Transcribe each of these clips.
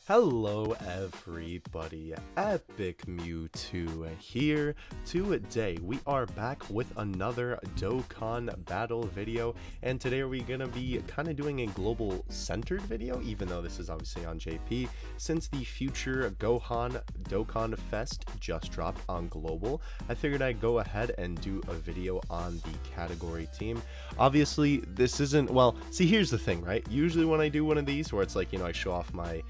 Hello everybody, Epic Mewtwo here. Today we are back with another Dokkan battle video, and today we're gonna be kind of doing a global centered video, even though this is obviously on JP, since the future GOHAN Dokkan Fest just dropped on global. I figured I'd go ahead and do a video on the category team. Obviously this isn't, well, see, here's the thing, right? Usually when I do one of these where it's like, I show off my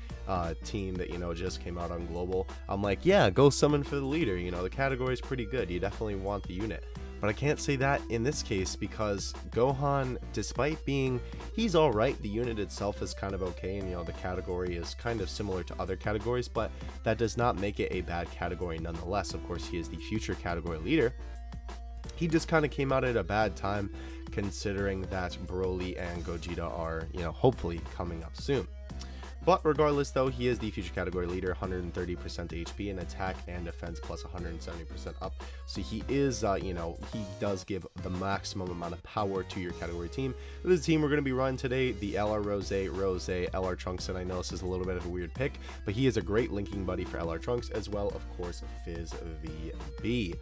team that just came out on global, I'm like, yeah, go summon for the leader, the category is pretty good, you definitely want the unit. But I can't say that in this case because Gohan, despite being, he's alright, the unit itself is kind of okay, and the category is kind of similar to other categories, but that does not make it a bad category nonetheless. Of course, he is the future category leader. He just kind of came out at a bad time, considering that Broly and Gogeta are, hopefully coming up soon. But regardless though, he is the future category leader, 130% HP in attack and defense plus 170% up. So he is, he does give the maximum amount of power to your category team. This team we're going to be running today, the LR Rose, LR Trunks, and I know this is a little bit of a weird pick, but he is a great linking buddy for LR Trunks, as well, of course, Fizz VB.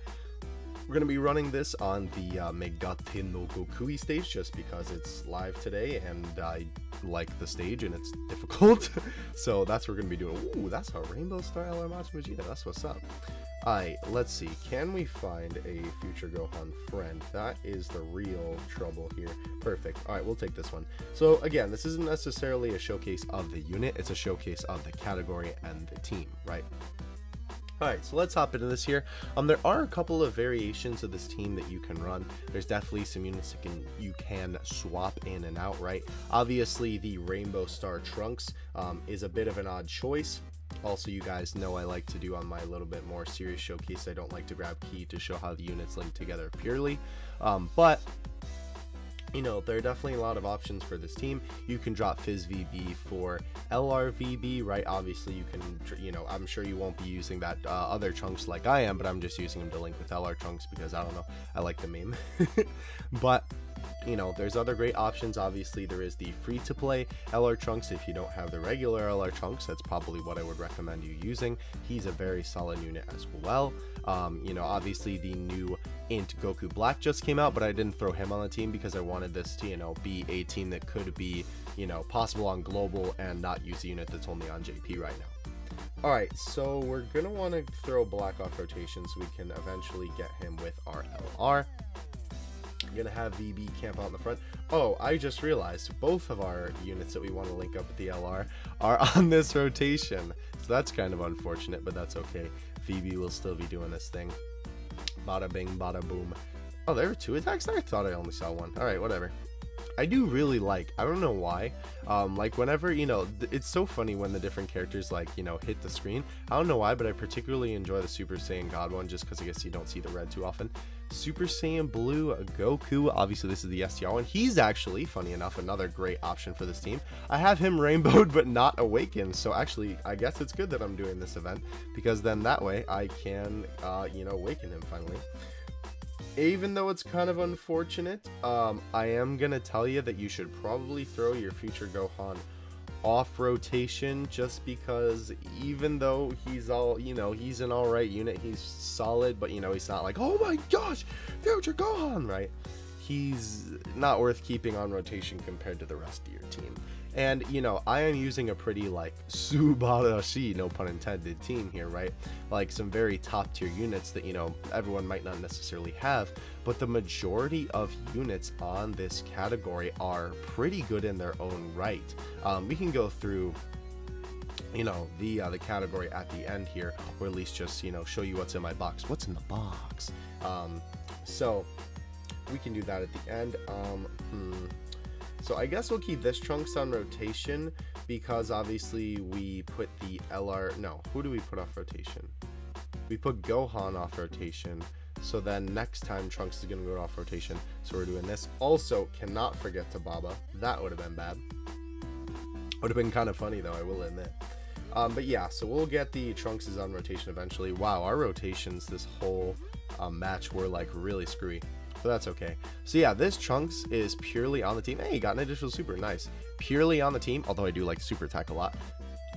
We're going to be running this on the Megate no Gokui stage just because it's live today and I like the stage and it's difficult. So that's what we're going to be doing. Ooh, that's a Rainbow Star LR Matsu Vegeta. That's what's up. Alright, let's see. Can we find a future Gohan friend? That is the real trouble here. Perfect. Alright, we'll take this one. So again, this isn't necessarily a showcase of the unit. It's a showcase of the category and the team, right? Alright, so let's hop into this here. There are a couple of variations of this team that you can run. There's definitely some units that you can swap in and out, right? Obviously, the Rainbow Star Trunks is a bit of an odd choice. Also, you guys know I like to do on my little bit more serious showcase, I don't like to grab key to show how the units link together purely. But there are definitely a lot of options for this team. You can drop Fizz VB for LR VB, right? Obviously, you can, I'm sure you won't be using that other Trunks like I am, but I'm just using them to link with LR Trunks because, I don't know, I like the meme. But, there's other great options. Obviously, there is the free-to-play LR Trunks. If you don't have the regular LR Trunks, that's probably what I would recommend you using. He's a very solid unit as well. Obviously, the new Int Goku Black just came out, but I didn't throw him on the team because I wanted this to, be a team that could be, possible on global and not use a unit that's only on JP right now. Alright, so we're going to want to throw Black off rotation so we can eventually get him with our LR. I'm going to have VB camp out in the front. Oh, I just realized both of our units that we want to link up with the LR are on this rotation. So that's kind of unfortunate, but that's okay. VB will still be doing this thing. Bada bing, bada boom. Oh, there were two attacks there? I thought I only saw one. Alright, whatever. I do really like, I don't know why, like whenever, it's so funny when the different characters hit the screen. I don't know why, but I particularly enjoy the Super Saiyan God one just because I guess you don't see the red too often. Super Saiyan Blue Goku, obviously this is the STR one. He's actually, funny enough, another great option for this team. I have him rainbowed but not awakened, so actually I guess it's good that I'm doing this event because then that way I can, awaken him finally. Even though it's kind of unfortunate, I am gonna tell you that you should probably throw your future Gohan off rotation just because even though he's he's an alright unit, he's solid, but he's not like, oh my gosh, future Gohan, right? He's not worth keeping on rotation compared to the rest of your team. And, I am using a pretty, subarashi, no pun intended, team here, right? Like, some very top-tier units that, everyone might not necessarily have, but the majority of units on this category are pretty good in their own right. We can go through, the category at the end here, or at least just, show you what's in my box. What's in the box? So, we can do that at the end. So I guess we'll keep this Trunks on rotation because obviously we put the LR, no, who do we put off rotation? We put Gohan off rotation, so then next time Trunks is going to go off rotation, so we're doing this. Also, cannot forget to Baba, that would have been bad. Would have been kind of funny though, I will admit. But yeah, so we'll get the Trunks is on rotation eventually. Wow, our rotations this whole match were really screwy. But that's okay. So yeah, this Trunks is purely on the team. Hey, got an additional super, nice. Purely on the team, although I do like super attack a lot.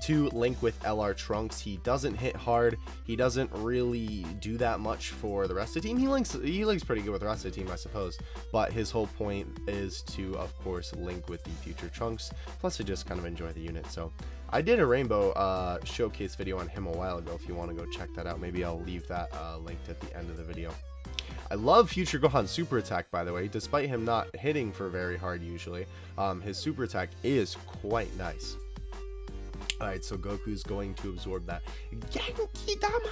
to link with LR Trunks. He doesn't hit hard. He doesn't really do that much for the rest of the team. He links pretty good with the rest of the team, I suppose. But his whole point is to, of course, link with the future Trunks. Plus, to just kind of enjoy the unit. So I did a rainbow showcase video on him a while ago. If you want to go check that out, maybe I'll leave that linked at the end of the video. I love Future Gohan's super attack, by the way. Despite him not hitting for very hard usually, his super attack is quite nice. Alright, so Goku's going to absorb that. Genki Dama!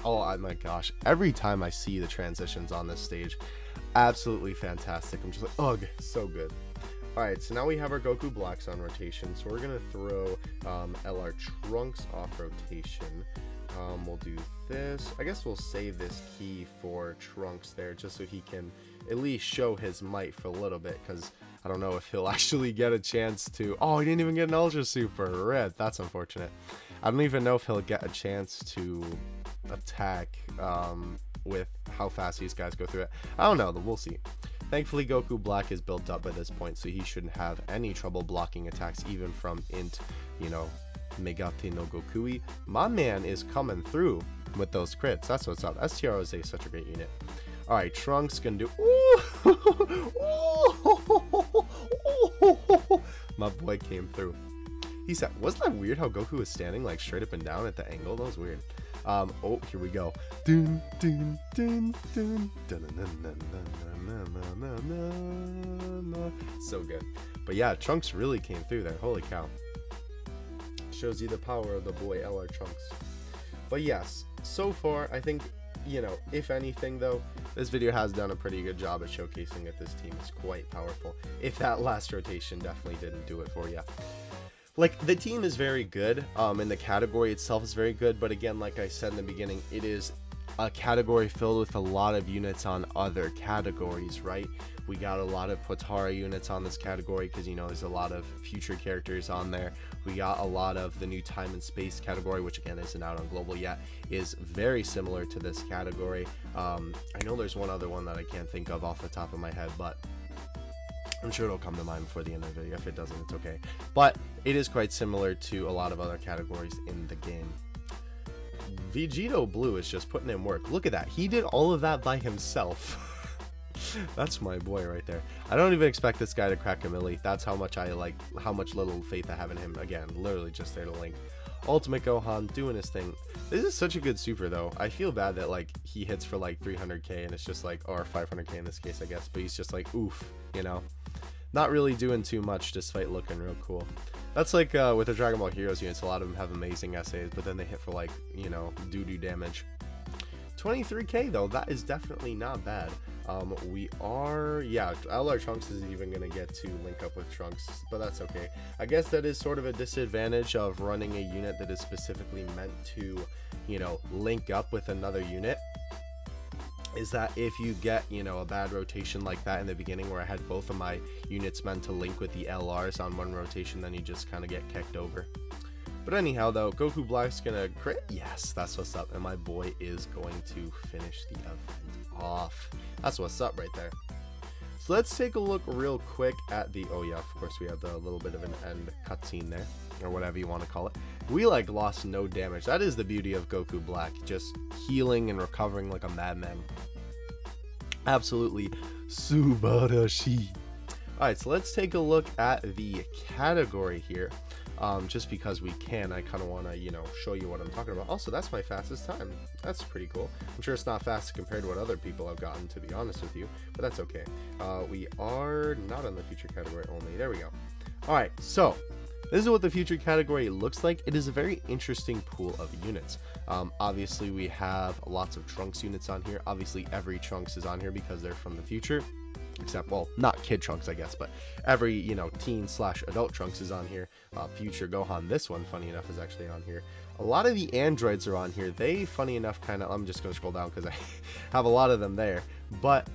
Oh my gosh. Every time I see the transitions on this stage, absolutely fantastic. I'm just like, ugh, so good. Alright, so now we have our Goku blocks on rotation. So we're going to throw LR Trunks off rotation. We'll do this. I guess we'll save this key for Trunks there, just so he can at least show his might for a little bit, because I don't know if he'll actually get a chance to... Oh, he didn't even get an Ultra Super. Red. That's unfortunate. I don't even know if he'll get a chance to attack with how fast these guys go through it. I don't know. We'll see. Thankfully, Goku Black is built up at this point, so he shouldn't have any trouble blocking attacks, even from Int, you know, Megate no Gokui. My man is coming through with those crits. That's what's up. STR is such a great unit. Alright, Trunks gonna do... My boy came through. He said, wasn't that weird how Goku was standing like straight up and down at the angle? That was weird. Oh, here we go. Dun, dun, dun, dun, dun, dun, dun. So good. But yeah, Trunks really came through there. Holy cow. Shows you the power of the boy LR Trunks. But yes, so far I think, you know, if anything though, this video has done a pretty good job at showcasing that this team is quite powerful. If that last rotation definitely didn't do it for you. Like, the team is very good, and the category itself is very good, but again, like I said in the beginning, it is a category filled with a lot of units on other categories, right? We got a lot of Potara units on this category because, you know, there's a lot of future characters on there. We got a lot of the new time and space category, which again isn't out on global yet, is very similar to this category. I know there's one other one that I can't think of off the top of my head, but I'm sure it'll come to mind before the end of the video. If it doesn't, it's okay. But it is quite similar to a lot of other categories in the game. Vegito Blue is just putting in work. Look at that. He did all of that by himself. That's my boy right there. I don't even expect this guy to crack a milli. That's how much how much little faith I have in him. Again, literally just there to link. Ultimate Gohan doing his thing. This is such a good super though. I feel bad that like he hits for like 300k and it's just like, or 500k in this case I guess, but he's just like oof, you know, not really doing too much despite looking real cool. That's like with the Dragon Ball Heroes units, a lot of them have amazing essays, but then they hit for like, you know, doo-doo damage. 23k though, that is definitely not bad. We are, yeah, LR Trunks isn't even gonna get to link up with Trunks, but that's okay. I guess that is sort of a disadvantage of running a unit that is specifically meant to, you know, link up with another unit, is that if you get, you know, a bad rotation like that in the beginning where I had both of my units meant to link with the LRs on one rotation, then you just kind of get kicked over. But anyhow though, Goku Black's gonna crit. Yes, that's what's up. And my boy is going to finish the event off. That's what's up right there. So let's take a look real quick at the, oh yeah, of course we have the little bit of an end cutscene there, or whatever you want to call it. We like lost no damage. That is the beauty of Goku Black, just healing and recovering like a madman. Absolutely subarashi. Alright, so let's take a look at the category here. Just because we can, I kind of want to, you know, show you what I'm talking about. Also, that's my fastest time. That's pretty cool. I'm sure it's not fast compared to what other people have gotten, to be honest with you, but that's okay. We are not on the future category only. There we go. Alright, so this is what the future category looks like. It is a very interesting pool of units. Obviously, we have lots of Trunks units on here. Obviously, every Trunks is on here because they're from the future. Except, well, not kid Trunks, I guess, but every, you know, teen/adult Trunks is on here. Future Gohan, this one, funny enough, is actually on here. A lot of the androids are on here. They, funny enough, kind of, I'm just going to scroll down because I have a lot of them there. But,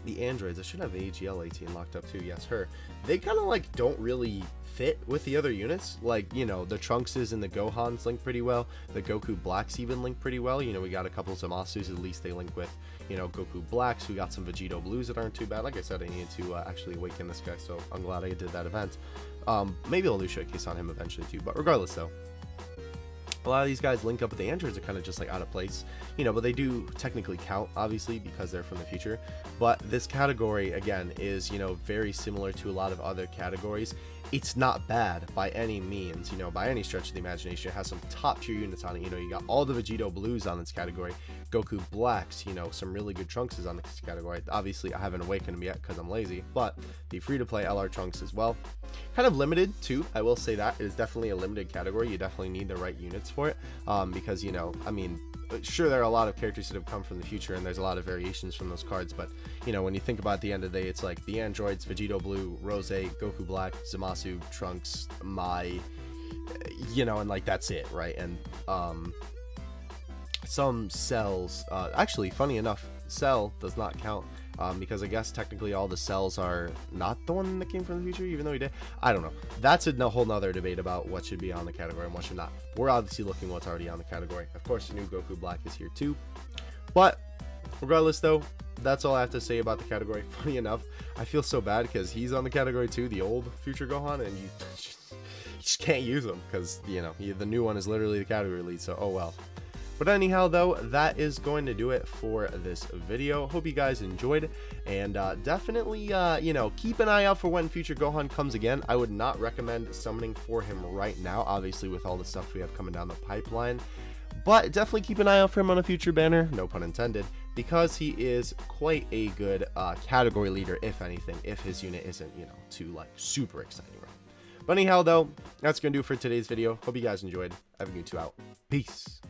the androids, I should have the AGL-18 locked up too. Yes, her. They kind of like don't really fit with the other units. Like, you know, the Trunkses and the Gohans link pretty well. The Goku Blacks even link pretty well. You know, we got a couple of Zamasus, at least they link with, you know, Goku Blacks. We got some Vegito Blues that aren't too bad. Like I said, I needed to actually awaken this guy, so I'm glad I did that event. Maybe I'll do a showcase on him eventually too, but regardless though, a lot of these guys link up with the androids are kind of just like out of place, you know, but they do technically count, obviously, because they're from the future. But this category, again, is, you know, very similar to a lot of other categories. It's not bad by any means, you know, by any stretch of the imagination. It has some top tier units on it. You know, you got all the Vegito Blues on this category, Goku Blacks, you know, some really good Trunkses on this category. Obviously, I haven't awakened them yet because I'm lazy, but the free-to-play LR Trunks as well. Kind of limited too, I will say that. It is definitely a limited category. You definitely need the right units for it, because, you know, I mean, sure, there are a lot of characters that have come from the future, and there's a lot of variations from those cards, but, you know, when you think about at the end of the day, it's like the androids, Vegito Blue, Rose, Goku Black, Zamasu, Trunks, Mai, you know, and like that's it, right? And some cells, actually, funny enough, Cell does not count, because I guess technically all the cells are not the one that came from the future, even though he did. I don't know. That's a whole nother debate about what should be on the category and what should not. We're obviously looking what's already on the category. Of course, the new Goku Black is here too. But regardless though, that's all I have to say about the category. Funny enough, I feel so bad because he's on the category too, the old future Gohan, and you just can't use him because, you know, the new one is literally the category lead, so oh well. But anyhow, though, that is going to do it for this video. Hope you guys enjoyed, and definitely, you know, keep an eye out for when future Gohan comes again. I would not recommend summoning for him right now, obviously, with all the stuff we have coming down the pipeline. But definitely keep an eye out for him on a future banner, no pun intended, because he is quite a good category leader, if anything, if his unit isn't, you know, too, like, super exciting. Right? But anyhow, though, that's going to do it for today's video. Hope you guys enjoyed. I've been out. Peace.